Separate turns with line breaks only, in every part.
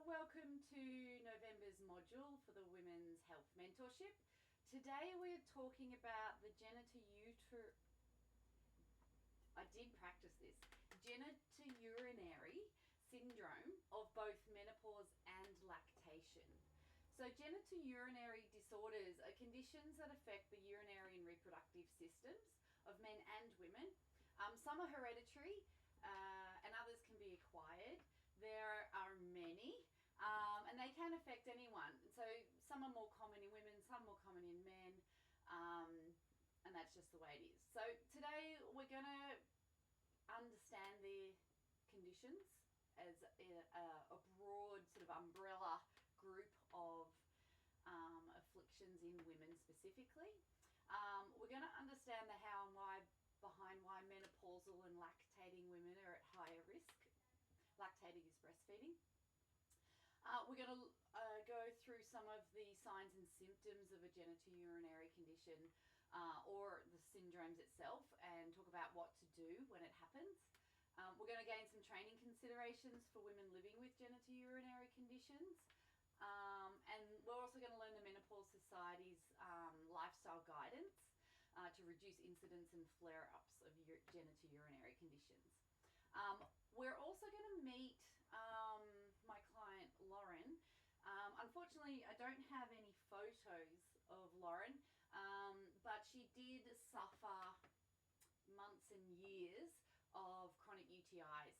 Welcome to November's module for the Women's Health Mentorship. Today we're talking about the genitourinary syndrome of both menopause and lactation. So genitourinary disorders are conditions that affect the urinary and reproductive systems of men and women. Some are hereditary and others can be acquired. There are many, and they can affect anyone. So some are more common in women, some more common in men, and that's just the way it is. So today we're going to understand the conditions as a broad sort of umbrella group of afflictions in women specifically. We're going to understand the how and why behind why menopausal and lactating women are at higher risk. Lactating is breastfeeding. We're going to go through some of the signs and symptoms of a genitourinary condition or the syndromes itself and talk about what to do when it happens. We're going to gain some training considerations for women living with genitourinary conditions. And we're also going to learn the Menopause Society's lifestyle guidance to reduce incidence and flare-ups of genitourinary conditions. We're also going to meet my client, Lauren. Unfortunately, I don't have any photos of Lauren, but she did suffer months and years of chronic UTIs.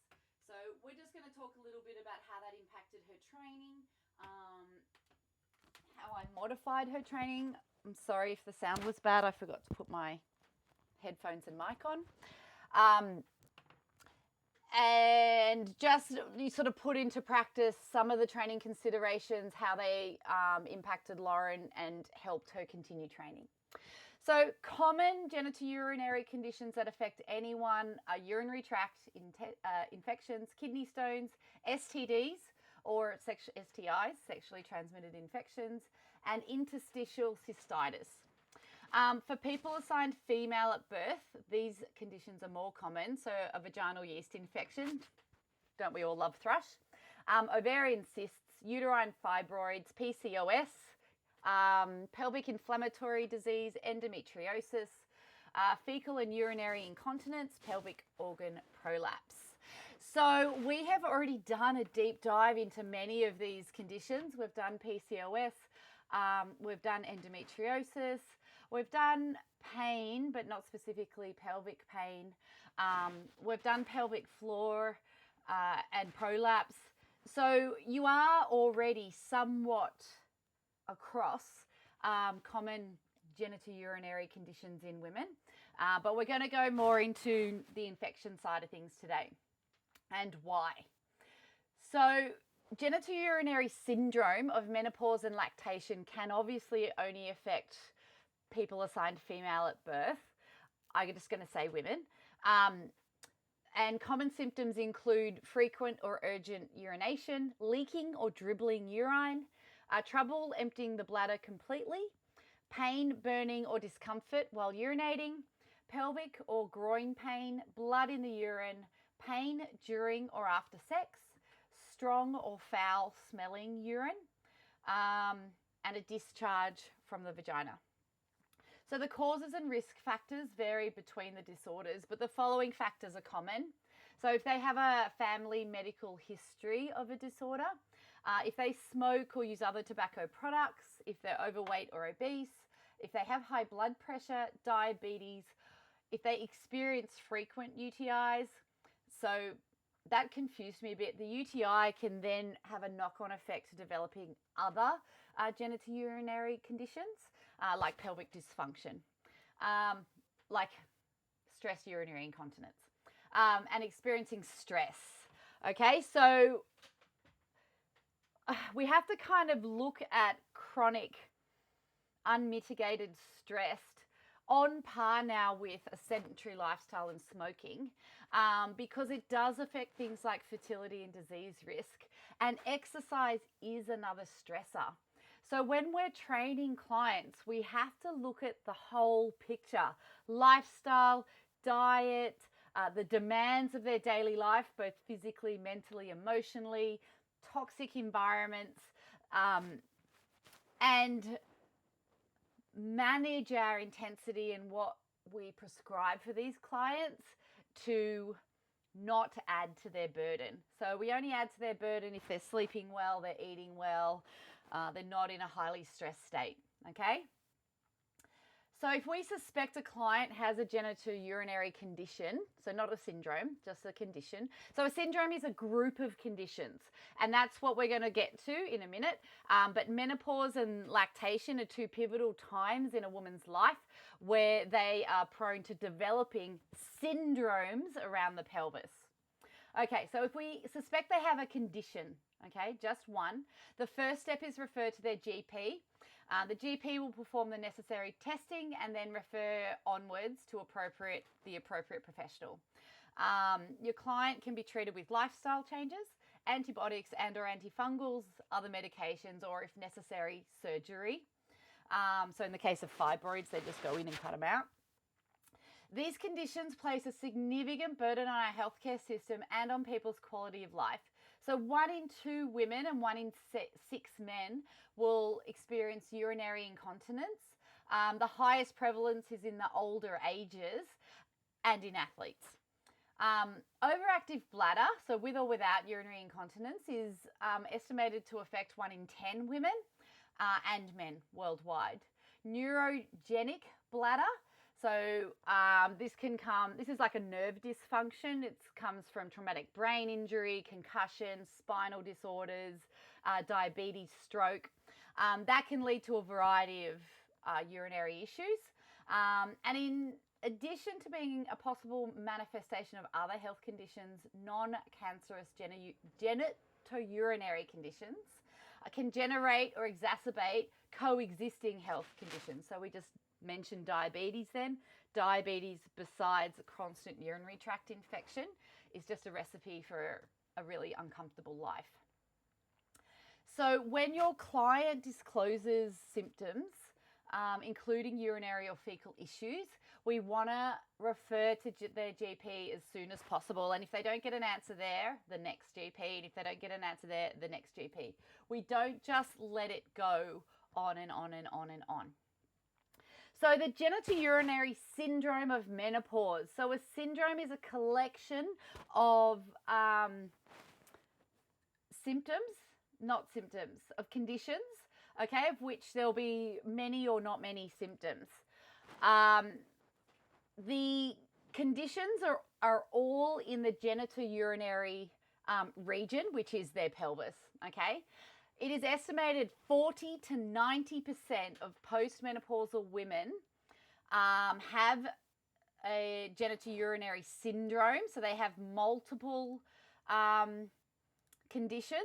So we're just going to talk a little bit about how that impacted her training, how I modified her training. I'm sorry if the sound was bad. I forgot to put my headphones and mic on. And just you sort of put into practice some of the training considerations, how they impacted Lauren and helped her continue training. So common genitourinary conditions that affect anyone are urinary tract infections, kidney stones, STDs or STIs, sexually transmitted infections, and interstitial cystitis. For people assigned female at birth, these conditions are more common. So a vaginal yeast infection, don't we all love thrush? Ovarian cysts, uterine fibroids, PCOS, pelvic inflammatory disease, endometriosis, fecal and urinary incontinence, pelvic organ prolapse. So we have already done a deep dive into many of these conditions. We've done PCOS, we've done endometriosis, we've done pain, but not specifically pelvic pain. We've done pelvic floor and prolapse. So you are already somewhat across common genitourinary conditions in women, but we're going to go more into the infection side of things today and why. So genitourinary syndrome of menopause and lactation can obviously only affect people assigned female at birth. I'm just going to say women. And common symptoms include frequent or urgent urination, leaking or dribbling urine, trouble emptying the bladder completely, pain, burning or discomfort while urinating, pelvic or groin pain, blood in the urine, pain during or after sex, strong or foul smelling urine, and a discharge from the vagina. So the causes and risk factors vary between the disorders, but the following factors are common. So if they have a family medical history of a disorder, if they smoke or use other tobacco products, if they're overweight or obese, if they have high blood pressure, diabetes, if they experience frequent UTIs. So that confused me a bit. The UTI can then have a knock-on effect to developing other genitourinary conditions like pelvic dysfunction, like stress urinary incontinence, and experiencing stress. Okay, so we have to kind of look at chronic, unmitigated stress on par now with a sedentary lifestyle and smoking, because it does affect things like fertility and disease risk, and exercise is another stressor. So when we're training clients, we have to look at the whole picture: lifestyle, diet, the demands of their daily life, both physically, mentally, emotionally, toxic environments, and manage our intensity and what we prescribe for these clients to not add to their burden. So we only add to their burden if they're sleeping well, they're eating well, they're not in a highly stressed state, okay? So if we suspect a client has a genitourinary condition, so not a syndrome, just a condition. So a syndrome is a group of conditions, and that's what we're going to get to in a minute. But menopause and lactation are two pivotal times in a woman's life where they are prone to developing syndromes around the pelvis. Okay, so if we suspect they have a condition, okay, just one, the first step is refer to their GP. The GP will perform the necessary testing and then refer onwards to the appropriate professional. Your client can be treated with lifestyle changes, antibiotics and or antifungals, other medications, or if necessary, surgery. So in the case of fibroids, they just go in and cut them out. These conditions place a significant burden on our healthcare system and on people's quality of life. So 1 in 2 women and 1 in 6 men will experience urinary incontinence. The highest prevalence is in the older ages and in athletes. Overactive bladder, so with or without urinary incontinence, is estimated to affect 1 in 10 women and men worldwide. Neurogenic bladder, so this is like a nerve dysfunction. It comes from traumatic brain injury, concussion, spinal disorders, diabetes, stroke. That can lead to a variety of urinary issues. And in addition to being a possible manifestation of other health conditions, non-cancerous genitourinary conditions can generate or exacerbate coexisting health conditions. So we just mentioned diabetes then. Diabetes, besides constant urinary tract infection, is just a recipe for a really uncomfortable life. So when your client discloses symptoms, including urinary or fecal issues, we want to refer to their GP as soon as possible. And if they don't get an answer there, the next GP. And if they don't get an answer there, the next GP. We don't just let it go on and on and on and on. So the genitourinary syndrome of menopause. So a syndrome is a collection of of conditions, okay, of which there'll be many or not many symptoms. The conditions are all in the genitourinary region, which is their pelvis, okay? It is estimated 40 to 90% of postmenopausal women have a genitourinary syndrome. So they have multiple conditions,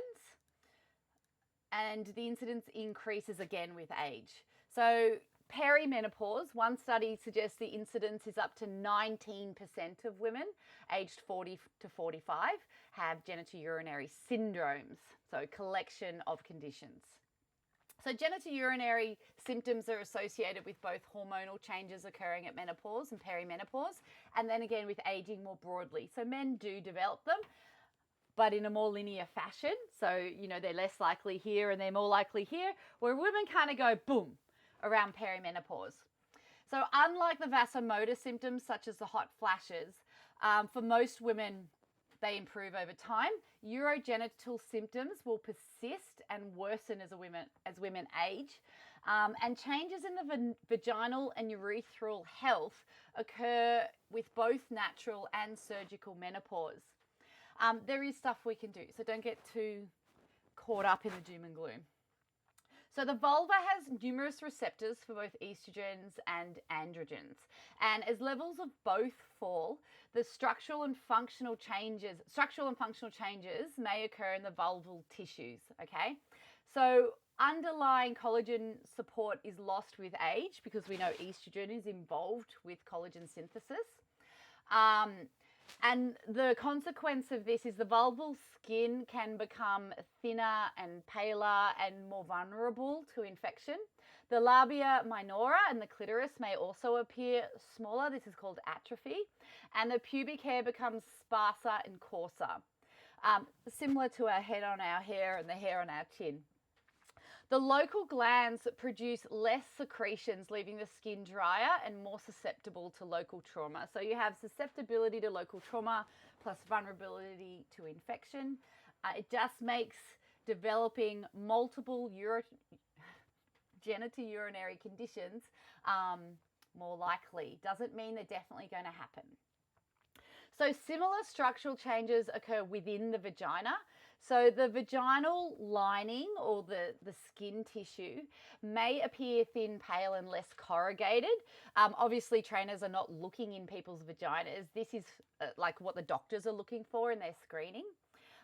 and the incidence increases again with age. So perimenopause, one study suggests the incidence is up to 19% of women aged 40 to 45 have genitourinary syndromes, so a collection of conditions. So genitourinary symptoms are associated with both hormonal changes occurring at menopause and perimenopause, and then again with aging more broadly. So men do develop them, but in a more linear fashion. So, they're less likely here and they're more likely here, where women kind of go boom around perimenopause. So unlike the vasomotor symptoms, such as the hot flashes, for most women, they improve over time. Urogenital symptoms will persist and worsen as women age. And changes in the vaginal and urethral health occur with both natural and surgical menopause. There is stuff we can do, so don't get too caught up in the doom and gloom. So the vulva has numerous receptors for both estrogens and androgens. And as levels of both fall, the structural and functional changes may occur in the vulval tissues, okay? So underlying collagen support is lost with age because we know estrogen is involved with collagen synthesis. And the consequence of this is the vulval skin can become thinner and paler and more vulnerable to infection. The labia minora and the clitoris may also appear smaller. This is called atrophy. And the pubic hair becomes sparser and coarser. similar to our head on our hair and the hair on our chin. The local glands produce less secretions, leaving the skin drier and more susceptible to local trauma. So you have susceptibility to local trauma plus vulnerability to infection. It just makes developing multiple genitourinary conditions more likely. Doesn't mean they're definitely going to happen. So similar structural changes occur within the vagina. So the vaginal lining or the skin tissue may appear thin, pale, and less corrugated. Obviously, trainers are not looking in people's vaginas. This is like what the doctors are looking for in their screening.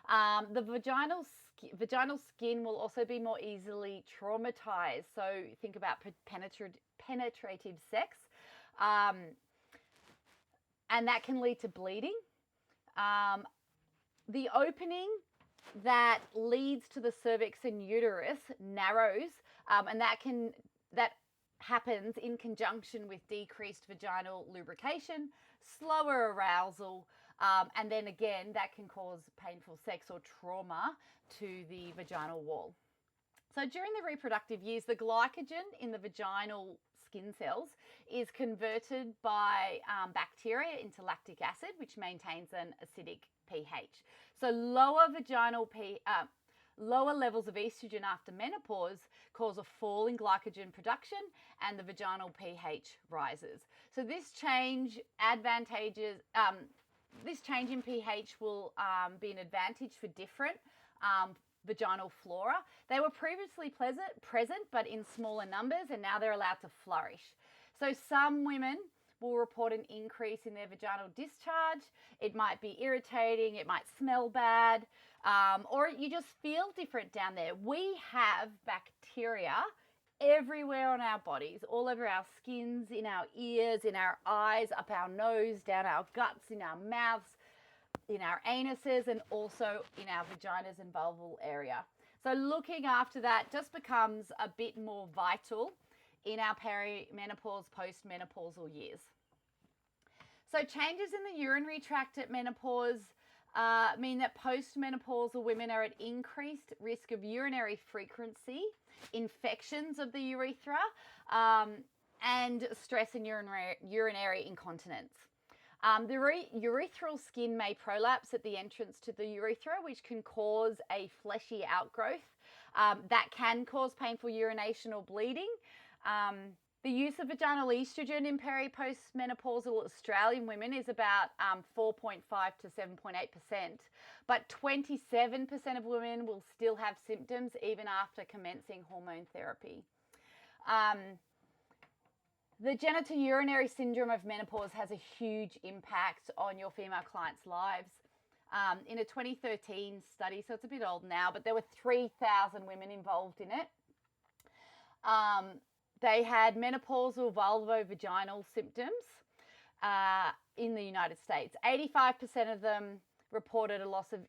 The vaginal skin will also be more easily traumatized. So think about penetrative sex. And that can lead to bleeding. The opening that leads to the cervix and uterus narrows, and that happens in conjunction with decreased vaginal lubrication, slower arousal, and then again that can cause painful sex or trauma to the vaginal wall. So during the reproductive years, the glycogen in the vaginal skin cells is converted by bacteria into lactic acid, which maintains an acidic pH. So lower levels of estrogen after menopause cause a fall in glycogen production, and the vaginal pH rises. So this change in pH will be an advantage for different vaginal flora. They were previously present, but in smaller numbers, and now they're allowed to flourish. So some women will report an increase in their vaginal discharge. It might be irritating, it might smell bad, or you just feel different down there. We have bacteria everywhere on our bodies, all over our skins, in our ears, in our eyes, up our nose, down our guts, in our mouths, in our anuses, and also in our vaginas and vulval area. So looking after that just becomes a bit more vital in our perimenopause, postmenopausal years. So changes in the urinary tract at menopause mean that postmenopausal women are at increased risk of urinary frequency, infections of the urethra, and stress and urinary incontinence. The urethral skin may prolapse at the entrance to the urethra, which can cause a fleshy outgrowth. That can cause painful urination or bleeding. The use of vaginal estrogen in postmenopausal Australian women is about 4.5 to 7.8%, but 27% of women will still have symptoms even after commencing hormone therapy. The genitourinary syndrome of menopause has a huge impact on your female clients' lives. In a 2013 study, so it's a bit old now, but there were 3,000 women involved in it. They had menopausal vulvovaginal symptoms in the United States. 85% of them reported a loss of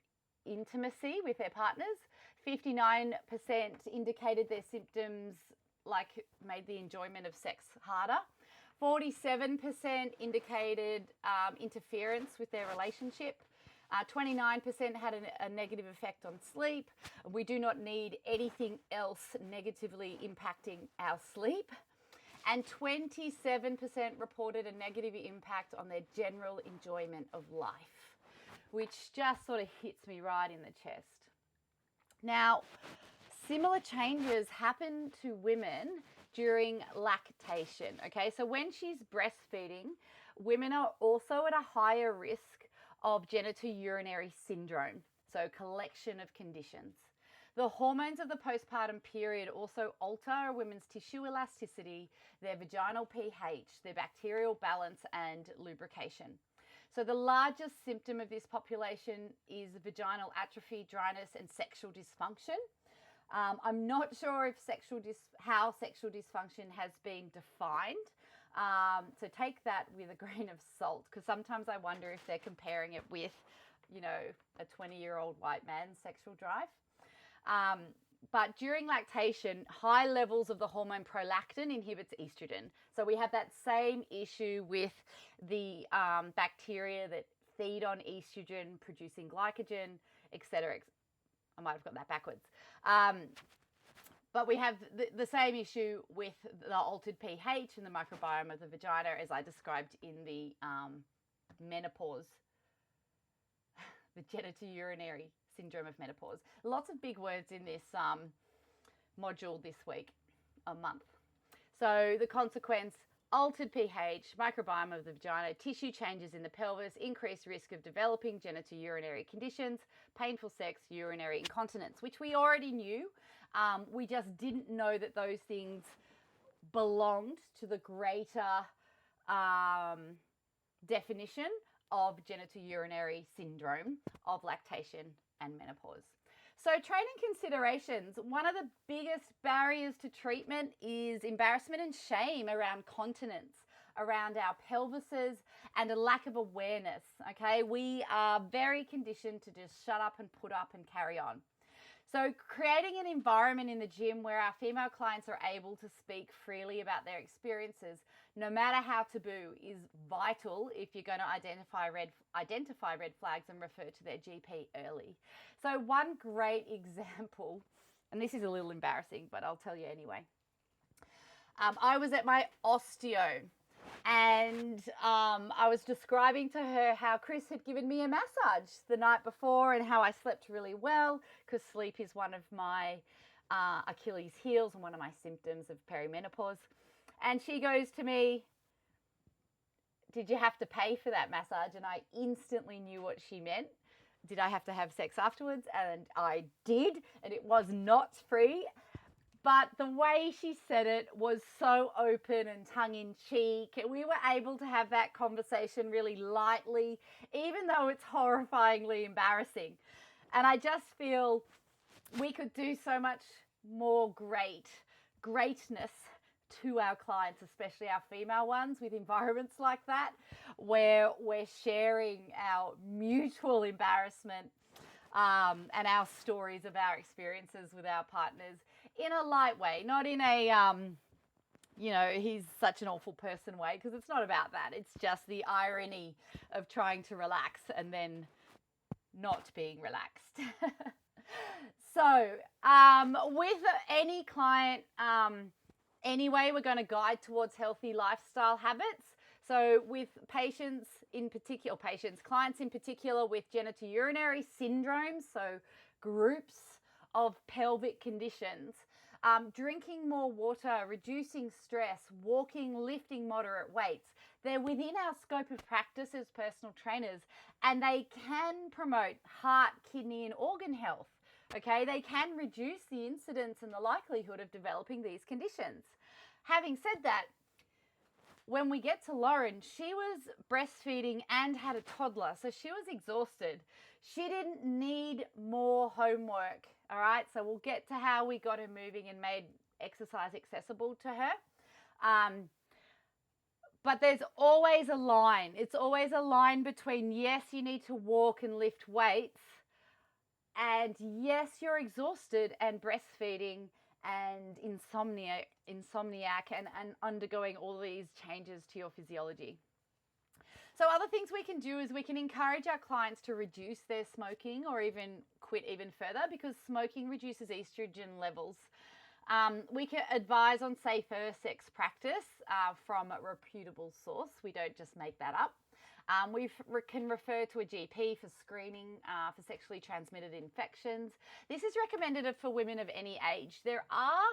intimacy with their partners. 59% indicated their symptoms made the enjoyment of sex harder. 47% indicated interference with their relationship. 29% had a negative effect on sleep. We do not need anything else negatively impacting our sleep. And 27% reported a negative impact on their general enjoyment of life, which just sort of hits me right in the chest. Now, similar changes happen to women during lactation. Okay, so when she's breastfeeding, women are also at a higher risk of genitourinary syndrome, so collection of conditions. The hormones of the postpartum period also alter a women's tissue elasticity, their vaginal pH, their bacterial balance, and lubrication. So the largest symptom of this population is vaginal atrophy, dryness, and sexual dysfunction. I'm not sure if how sexual dysfunction has been defined. So take that with a grain of salt, because sometimes I wonder if they're comparing it with, a 20-year-old white man's sexual drive. But during lactation, high levels of the hormone prolactin inhibits estrogen. So we have that same issue with the bacteria that feed on estrogen producing glycogen. etc. I might have got that backwards. But we have the same issue with the altered pH and the microbiome of the vagina as I described in the menopause, the genitourinary syndrome of menopause. Lots of big words in this module this week, a month. So the consequence, altered pH, microbiome of the vagina, tissue changes in the pelvis, increased risk of developing genitourinary conditions, painful sex, urinary incontinence, which we already knew. We just didn't know that those things belonged to the greater definition of genitourinary syndrome of lactation and menopause. So training considerations, one of the biggest barriers to treatment is embarrassment and shame around continence, around our pelvises, and a lack of awareness, okay? We are very conditioned to just shut up and put up and carry on. So creating an environment in the gym where our female clients are able to speak freely about their experiences, no matter how taboo, is vital if you're going to identify red flags and refer to their GP early. So one great example, and this is a little embarrassing, but I'll tell you anyway. I was at my osteo, and I was describing to her how Chris had given me a massage the night before and how I slept really well, because sleep is one of my Achilles heels and one of my symptoms of perimenopause. And she goes to me, "Did you have to pay for that massage?" And I instantly knew what she meant. Did I have to have sex afterwards? And I did, and it was not free. But the way she said it was so open and tongue-in-cheek. We were able to have that conversation really lightly, even though it's horrifyingly embarrassing. And I just feel we could do so much more greatness to our clients, especially our female ones, with environments like that, where we're sharing our mutual embarrassment and our stories of our experiences with our partners in a light way, not in a, he's such an awful person way, because it's not about that. It's just the irony of trying to relax and then not being relaxed. So with any client, anyway, we're going to guide towards healthy lifestyle habits. So with clients in particular with genitourinary syndromes, so groups of pelvic conditions, drinking more water, reducing stress, walking, lifting moderate weights, they're within our scope of practice as personal trainers, and they can promote heart, kidney, and organ health. Okay, they can reduce the incidence and the likelihood of developing these conditions. Having said that, when we get to Lauren, she was breastfeeding and had a toddler, so she was exhausted. She didn't need more homework, all right? So we'll get to how we got her moving and made exercise accessible to her. But there's always a line. It's always a line between, yes, you need to walk and lift weights, and yes, you're exhausted and breastfeeding and insomniac and undergoing all these changes to your physiology. So other things we can do is we can encourage our clients to reduce their smoking or even quit even further, because smoking reduces estrogen levels. We can advise on safer sex practice from a reputable source. We don't just make that up. We can refer to a GP for screening for sexually transmitted infections. This is recommended for women of any age. There are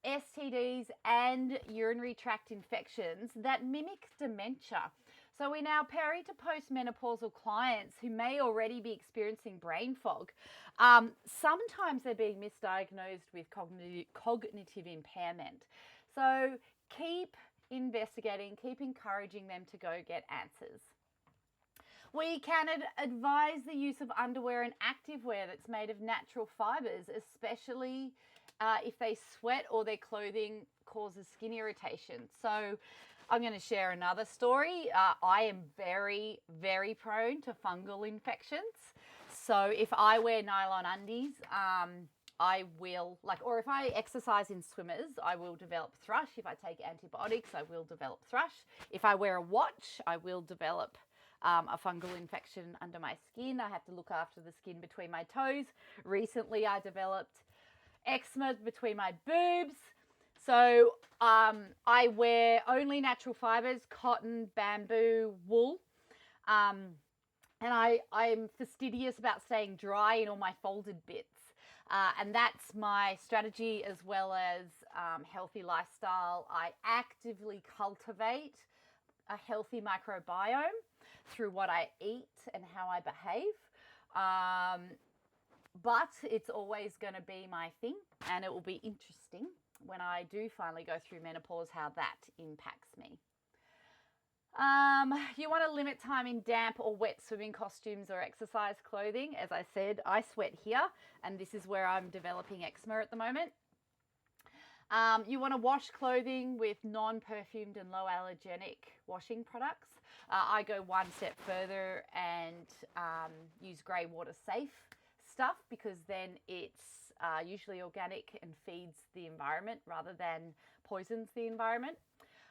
STDs and urinary tract infections that mimic dementia. So in our peri to postmenopausal clients who may already be experiencing brain fog, sometimes they're being misdiagnosed with cognitive impairment. So keep investigating, keep encouraging them to go get answers. We can advise the use of underwear and activewear that's made of natural fibers, especially if they sweat or their clothing causes skin irritation. So I'm going to share another story. I am very, very prone to fungal infections. So if I wear nylon undies, I will, or if I exercise in swimmers, I will develop thrush. If I take antibiotics, I will develop thrush. If I wear a watch, I will develop a fungal infection under my skin. I have to look after the skin between my toes. Recently, I developed eczema between my boobs. So I wear only natural fibers, cotton, bamboo, wool. And I'm fastidious about staying dry in all my folded bits. And that's my strategy, as well as healthy lifestyle. I actively cultivate a healthy microbiome through what I eat and how I behave. But it's always going to be my thing, and it will be interesting when I do finally go through menopause how that impacts me. You want to limit time in damp or wet swimming costumes or exercise clothing. As I said, I sweat here, and this is where I'm developing eczema at the moment. You want to wash clothing with non-perfumed and low allergenic washing products. I go one step further and use grey water safe stuff, because then it's usually organic and feeds the environment rather than poisons the environment.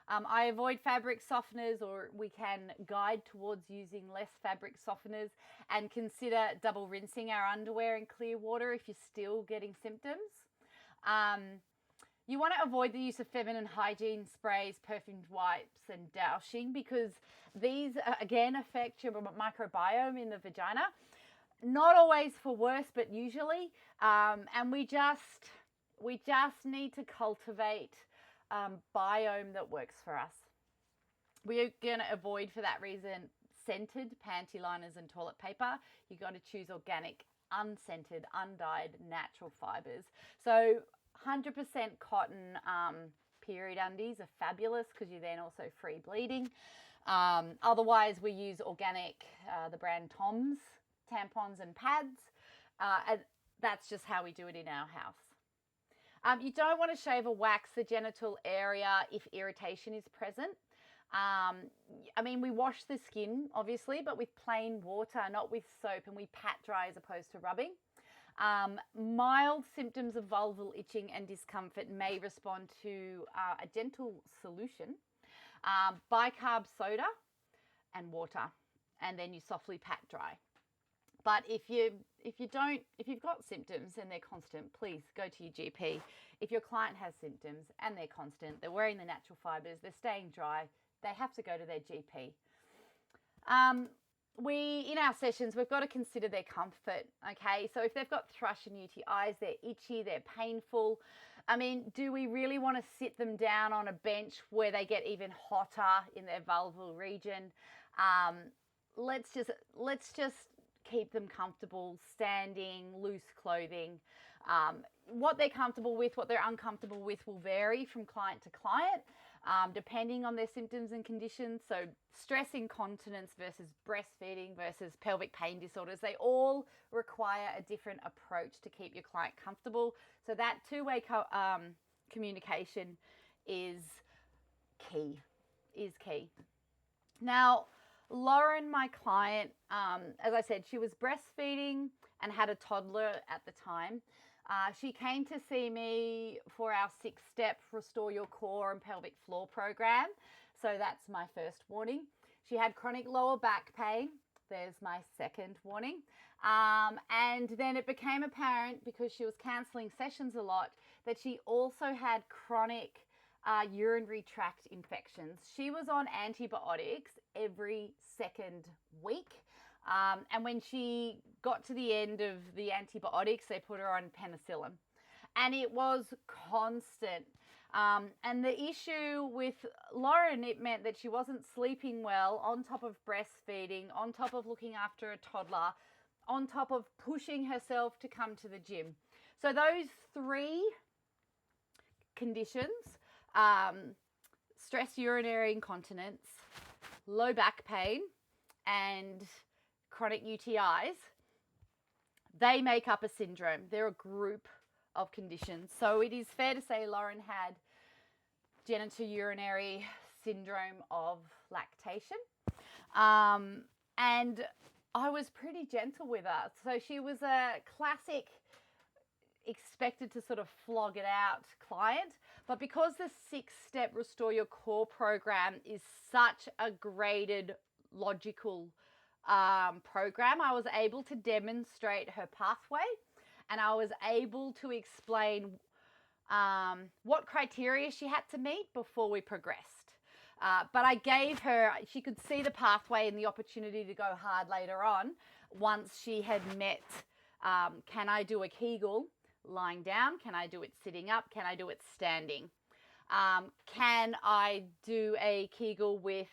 I avoid fabric softeners, or we can guide towards using less fabric softeners, and consider double rinsing our underwear in clear water if you're still getting symptoms. You want to avoid the use of feminine hygiene sprays, perfumed wipes, and dousing, because these, again, affect your microbiome in the vagina. Not always for worse, but usually. And we just need to cultivate biome that works for us. We're going to avoid, for that reason, scented panty liners and toilet paper. You've got to choose organic, unscented, undyed, natural fibers. So 100% cotton period undies are fabulous, because you're then also free bleeding. Otherwise, we use organic, the brand Tom's tampons and pads. And that's just how we do it in our house. You don't want to shave or wax the genital area if irritation is present. I mean, we wash the skin, obviously, but with plain water, not with soap, and we pat dry as opposed to rubbing. Mild symptoms of vulval itching and discomfort may respond to a gentle solution, bicarb soda and water, and then you softly pat dry. But if you've got symptoms and they're constant, please go to your GP. If your client has symptoms and they're constant, they're wearing the natural fibers, they're staying dry, they have to go to their GP. In our sessions, we've got to consider their comfort, okay? So if they've got thrush and UTIs, they're itchy, they're painful. I mean, do we really want to sit them down on a bench where they get even hotter in their vulval region? Let's just keep them comfortable, standing, loose clothing. What they're comfortable with, what they're uncomfortable with will vary from client to client, depending on their symptoms and conditions. So stress incontinence versus breastfeeding versus pelvic pain disorders, they all require a different approach to keep your client comfortable. So that two-way communication is key. Now, Lauren, my client, as I said, she was breastfeeding and had a toddler at the time. She came to see me for our 6-step Restore Your Core and Pelvic Floor program. So that's my first warning. She had chronic lower back pain. There's my second warning. And then it became apparent, because she was cancelling sessions a lot, that she also had chronic urinary tract infections. She was on antibiotics every second week. And when she got to the end of the antibiotics, they put her on penicillin. And it was constant. And the issue with Lauren, it meant that she wasn't sleeping well, on top of breastfeeding, on top of looking after a toddler, on top of pushing herself to come to the gym. So those 3 conditions, stress urinary incontinence, low back pain, and chronic UTIs, they make up a syndrome. They're a group of conditions. So it is fair to say Lauren had genitourinary syndrome of lactation. And I was pretty gentle with her. So she was a classic expected to sort of flog it out client. But because the 6-step Restore Your Core program is such a graded logical program. I was able to demonstrate her pathway, and I was able to explain what criteria she had to meet before we progressed. But I gave her, she could see the pathway and the opportunity to go hard later on once she had met, can I do a Kegel lying down? Can I do it sitting up? Can I do it standing? Can I do a Kegel with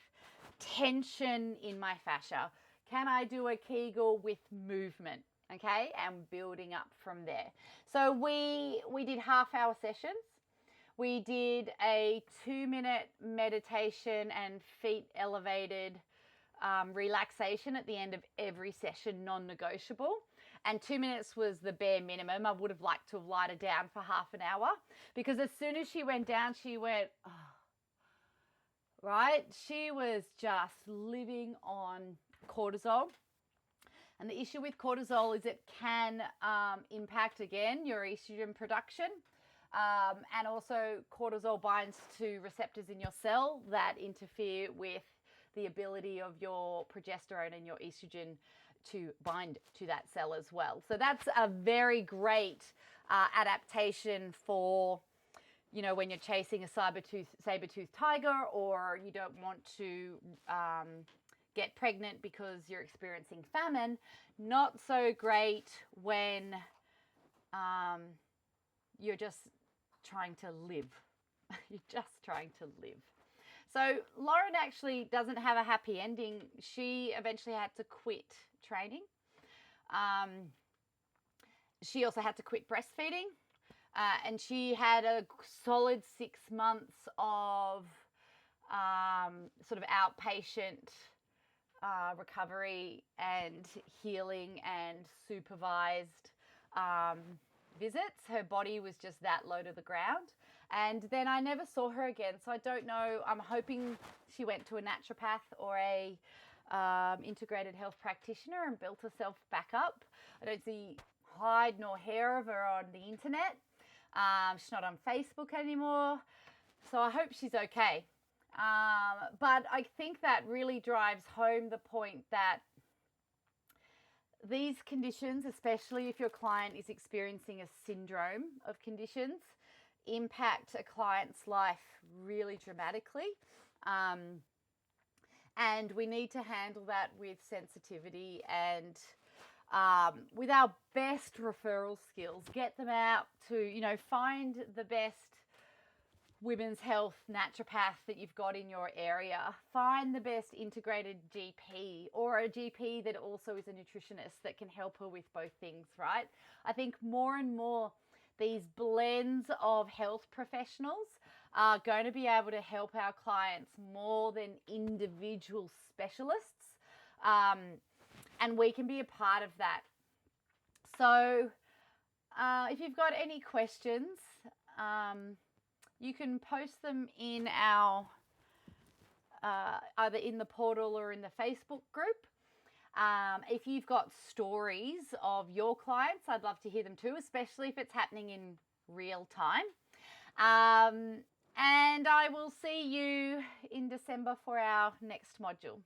tension in my fascia? Can I do a Kegel with movement? Okay, and building up from there. So we did half-hour sessions. We did a 2-minute meditation and feet elevated relaxation at the end of every session, non-negotiable. And 2 minutes was the bare minimum. I would have liked to have lied her down for half an hour, because as soon as she went down, she went, oh, right? She was just living on cortisol. And the issue with cortisol is it can impact, again, your estrogen production. And also cortisol binds to receptors in your cell that interfere with the ability of your progesterone and your estrogen to bind to that cell as well. So that's a very great adaptation for, you know, when you're chasing a saber-toothed tiger, or you don't want to get pregnant because you're experiencing famine. Not so great when you're just trying to live. You're just trying to live. So Lauren actually doesn't have a happy ending. She eventually had to quit training. She also had to quit breastfeeding. And she had a solid 6 months of sort of outpatient recovery and healing and supervised visits. Her body was just that low to the ground. And then I never saw her again. So I don't know. I'm hoping she went to a naturopath or a integrated health practitioner and built herself back up. I don't see hide nor hair of her on the internet. She's not on Facebook anymore. So I hope she's okay. But I think that really drives home the point that these conditions, especially if your client is experiencing a syndrome of conditions, impact a client's life really dramatically. And we need to handle that with sensitivity and with our best referral skills. Get them out to, you know, find the best women's health naturopath that you've got in your area. Find the best integrated GP, or a GP that also is a nutritionist that can help her with both things, right? I think more and more these blends of health professionals are going to be able to help our clients more than individual specialists. And we can be a part of that. So if you've got any questions, you can post them in our, either in the portal or in the Facebook group. If you've got stories of your clients, I'd love to hear them too, especially if it's happening in real time. And I will see you in December for our next module.